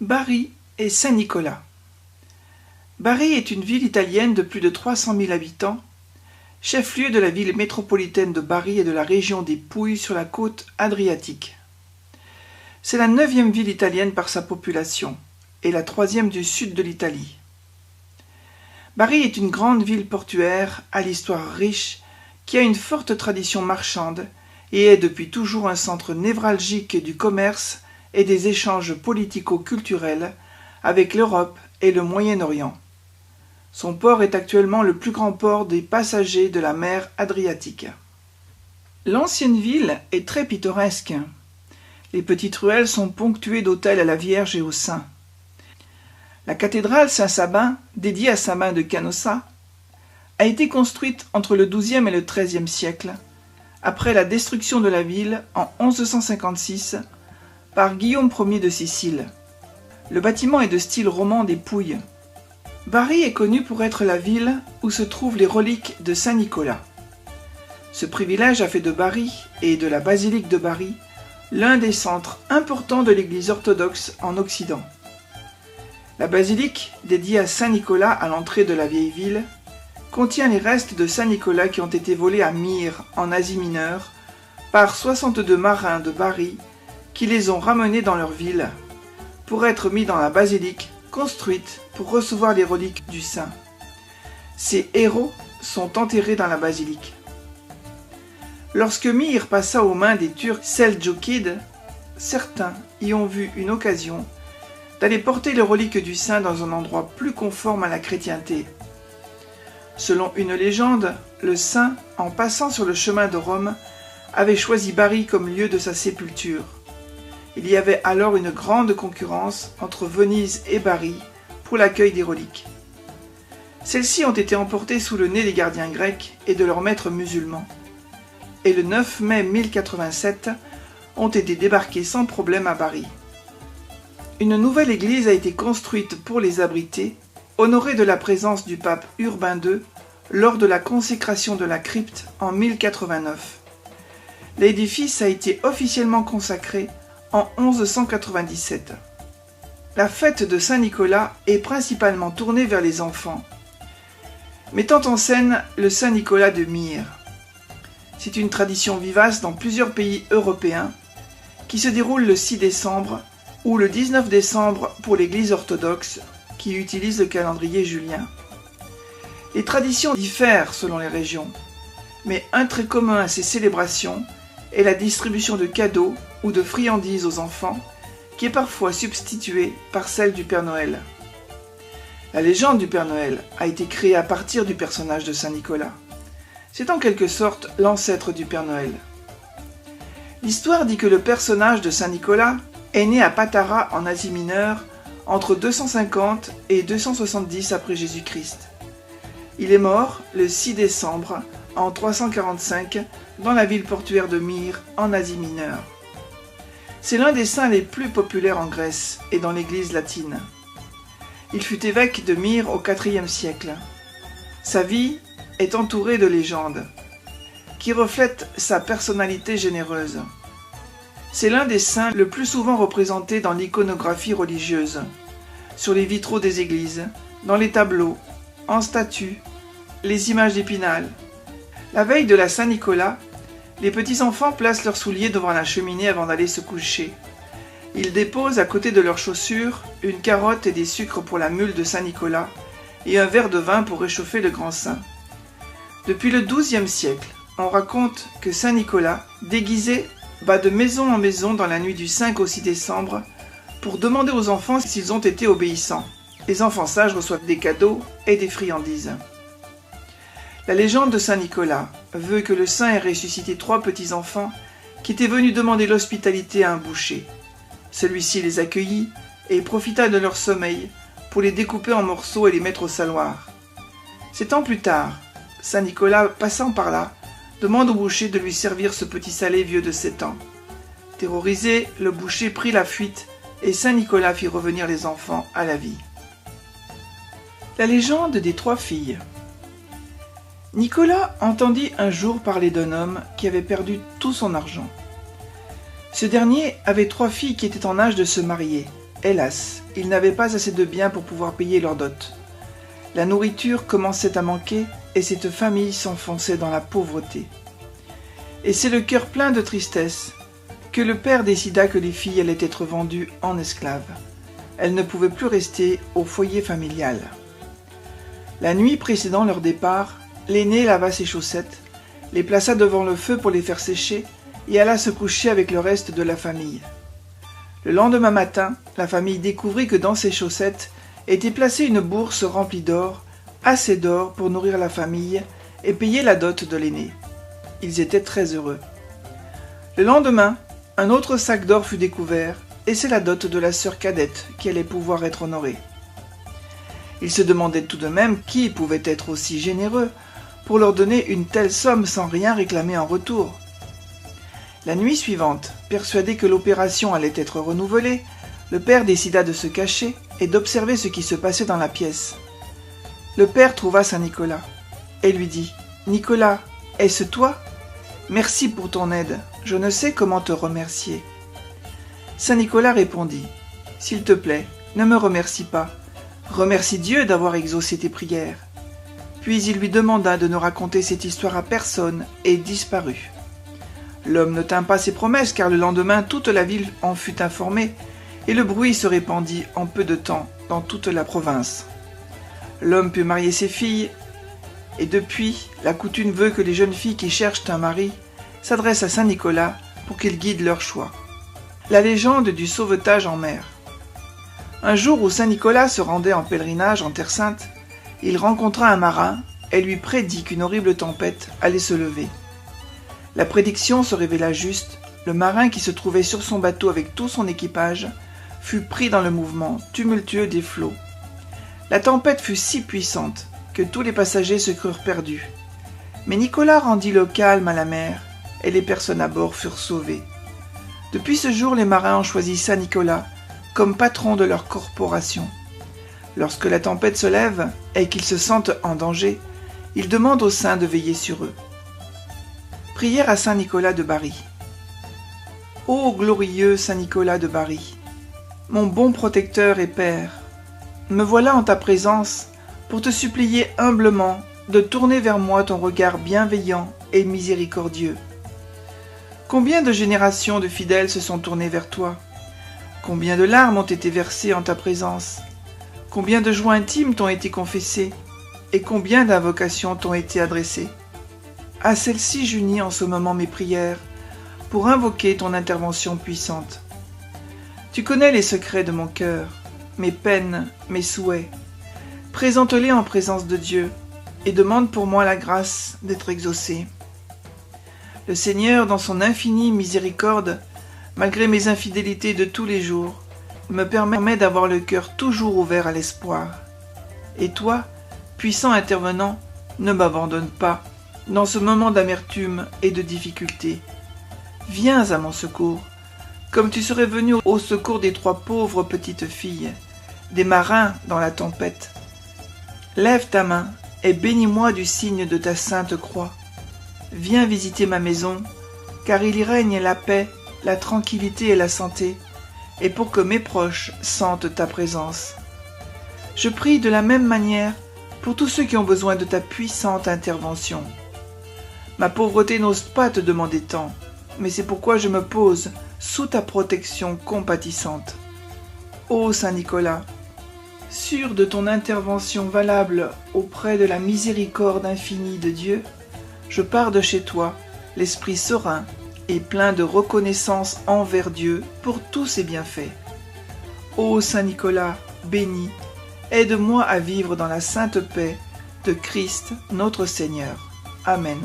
Bari et Saint-Nicolas. Bari est une ville italienne de plus de 300 000 habitants, chef-lieu de la ville métropolitaine de Bari et de la région des Pouilles sur la côte adriatique. C'est la 9e ville italienne par sa population et la 3e du sud de l'Italie. Bari est une grande ville portuaire à l'histoire riche qui a une forte tradition marchande et est depuis toujours un centre névralgique du commerce et des échanges politico-culturels avec l'Europe et le Moyen-Orient. Son port est actuellement le plus grand port des passagers de la mer Adriatique. L'ancienne ville est très pittoresque. Les petites ruelles sont ponctuées d'autels à la Vierge et aux saints. La cathédrale Saint-Sabin, dédiée à Sabin de Canossa, a été construite entre le XIIe et le XIIIe siècle, après la destruction de la ville en 1156 par Guillaume Ier de Sicile. Le bâtiment est de style roman des Pouilles. Bari est connue pour être la ville où se trouvent les reliques de Saint-Nicolas. Ce privilège a fait de Bari et de la basilique de Bari l'un des centres importants de l'Église orthodoxe en Occident. La basilique, dédiée à Saint-Nicolas à l'entrée de la vieille ville, contient les restes de Saint-Nicolas qui ont été volés à Myre, en Asie mineure, par 62 marins de Bari qui les ont ramenés dans leur ville pour être mis dans la basilique construite pour recevoir les reliques du saint. Ces héros sont enterrés dans la basilique. Lorsque Myre passa aux mains des Turcs seldjoukides, certains y ont vu une occasion d'aller porter les reliques du saint dans un endroit plus conforme à la chrétienté. Selon une légende, le saint, en passant sur le chemin de Rome, avait choisi Bari comme lieu de sa sépulture. Il y avait alors une grande concurrence entre Venise et Bari pour l'accueil des reliques. Celles-ci ont été emportées sous le nez des gardiens grecs et de leurs maîtres musulmans, et le 9 mai 1087 ont été débarquées sans problème à Bari. Une nouvelle église a été construite pour les abriter, honorée de la présence du pape Urbain II lors de la consécration de la crypte en 1089. L'édifice a été officiellement consacré en 1197. La fête de Saint-Nicolas est principalement tournée vers les enfants, mettant en scène le Saint-Nicolas de Myre. C'est une tradition vivace dans plusieurs pays européens qui se déroule le 6 décembre ou le 19 décembre pour l'Église orthodoxe qui utilise le calendrier julien. Les traditions diffèrent selon les régions, mais un trait commun à ces célébrations est la distribution de cadeaux ou de friandises aux enfants, qui est parfois substituée par celle du Père Noël. La légende du Père Noël a été créée à partir du personnage de Saint Nicolas. C'est en quelque sorte l'ancêtre du Père Noël. L'histoire dit que le personnage de Saint Nicolas est né à Patara en Asie mineure entre 250 et 270 après Jésus-Christ. Il est mort le 6 décembre en 345 dans la ville portuaire de Myre en Asie mineure. C'est l'un des saints les plus populaires en Grèce et dans l'Église latine. Il fut évêque de Myre au IVe siècle. Sa vie est entourée de légendes qui reflètent sa personnalité généreuse. C'est l'un des saints le plus souvent représentés dans l'iconographie religieuse, sur les vitraux des églises, dans les tableaux, en statues, les images d'Épinal. La veille de la Saint-Nicolas, les petits-enfants placent leurs souliers devant la cheminée avant d'aller se coucher. Ils déposent à côté de leurs chaussures une carotte et des sucres pour la mule de Saint-Nicolas et un verre de vin pour réchauffer le grand saint. Depuis le XIIe siècle, on raconte que Saint-Nicolas, déguisé, va de maison en maison dans la nuit du 5 au 6 décembre pour demander aux enfants s'ils ont été obéissants. Les enfants sages reçoivent des cadeaux et des friandises. La légende de Saint-Nicolas veut que le saint ait ressuscité 3 petits-enfants qui étaient venus demander l'hospitalité à un boucher. Celui-ci les accueillit et profita de leur sommeil pour les découper en morceaux et les mettre au saloir. 7 ans plus tard, Saint-Nicolas, passant par là, demande au boucher de lui servir ce petit salé vieux de 7 ans. Terrorisé, le boucher prit la fuite et Saint-Nicolas fit revenir les enfants à la vie. La légende des 3 filles. Nicolas entendit un jour parler d'un homme qui avait perdu tout son argent. Ce dernier avait 3 filles qui étaient en âge de se marier. Hélas, ils n'avaient pas assez de biens pour pouvoir payer leur dot. La nourriture commençait à manquer et cette famille s'enfonçait dans la pauvreté. Et c'est le cœur plein de tristesse que le père décida que les filles allaient être vendues en esclaves. Elles ne pouvaient plus rester au foyer familial. La nuit précédant leur départ, l'aîné lava ses chaussettes, les plaça devant le feu pour les faire sécher et alla se coucher avec le reste de la famille. Le lendemain matin, la famille découvrit que dans ses chaussettes était placée une bourse remplie d'or, assez d'or pour nourrir la famille et payer la dot de l'aîné. Ils étaient très heureux. Le lendemain, un autre sac d'or fut découvert, et c'est la dot de la sœur cadette qui allait pouvoir être honorée. Ils se demandaient tout de même qui pouvait être aussi généreux pour leur donner une telle somme sans rien réclamer en retour. La nuit suivante, persuadé que l'opération allait être renouvelée, le père décida de se cacher et d'observer ce qui se passait dans la pièce. Le père trouva Saint Nicolas et lui dit « Nicolas, est-ce toi ? Merci pour ton aide, je ne sais comment te remercier. » Saint Nicolas répondit « S'il te plaît, ne me remercie pas. Remercie Dieu d'avoir exaucé tes prières. » Puis il lui demanda de ne raconter cette histoire à personne et disparut. L'homme ne tint pas ses promesses car le lendemain toute la ville en fut informée et le bruit se répandit en peu de temps dans toute la province. L'homme put marier ses filles et depuis, la coutume veut que les jeunes filles qui cherchent un mari s'adressent à Saint Nicolas pour qu'il guide leur choix. La légende du sauvetage en mer. Un jour où Saint Nicolas se rendait en pèlerinage en Terre Sainte, il rencontra un marin et lui prédit qu'une horrible tempête allait se lever. La prédiction se révéla juste, le marin qui se trouvait sur son bateau avec tout son équipage fut pris dans le mouvement tumultueux des flots. La tempête fut si puissante que tous les passagers se crurent perdus. Mais Nicolas rendit le calme à la mer et les personnes à bord furent sauvées. Depuis ce jour, les marins ont choisi Saint Nicolas comme patron de leur corporation. Lorsque la tempête se lève et qu'ils se sentent en danger, ils demandent aux saints de veiller sur eux. Prière à Saint Nicolas de Bari. Ô glorieux Saint Nicolas de Bari, mon bon protecteur et père, me voilà en ta présence pour te supplier humblement de tourner vers moi ton regard bienveillant et miséricordieux. Combien de générations de fidèles se sont tournés vers toi? Combien de larmes ont été versées en ta présence? Combien de joies intimes t'ont été confessées? Et combien d'invocations t'ont été adressées? À celle-ci j'unis en ce moment mes prières pour invoquer ton intervention puissante. Tu connais les secrets de mon cœur, mes peines, mes souhaits. Présente-les en présence de Dieu et demande pour moi la grâce d'être exaucé. Le Seigneur, dans son infinie miséricorde, malgré mes infidélités de tous les jours, me permet d'avoir le cœur toujours ouvert à l'espoir. Et toi, puissant intervenant, ne m'abandonne pas dans ce moment d'amertume et de difficulté. Viens à mon secours, comme tu serais venu au secours des 3 pauvres petites filles, des marins dans la tempête. Lève ta main et bénis-moi du signe de ta sainte croix. Viens visiter ma maison, car il y règne la paix, la tranquillité et la santé, et pour que mes proches sentent ta présence. Je prie de la même manière pour tous ceux qui ont besoin de ta puissante intervention. Ma pauvreté n'ose pas te demander tant, mais c'est pourquoi je me pose sous ta protection compatissante. Ô Saint Nicolas, sûr de ton intervention valable auprès de la miséricorde infinie de Dieu, je pars de chez toi, l'esprit serein et plein de reconnaissance envers Dieu pour tous ses bienfaits. Ô Saint Nicolas, béni, aide-moi à vivre dans la sainte paix de Christ notre Seigneur. Amen.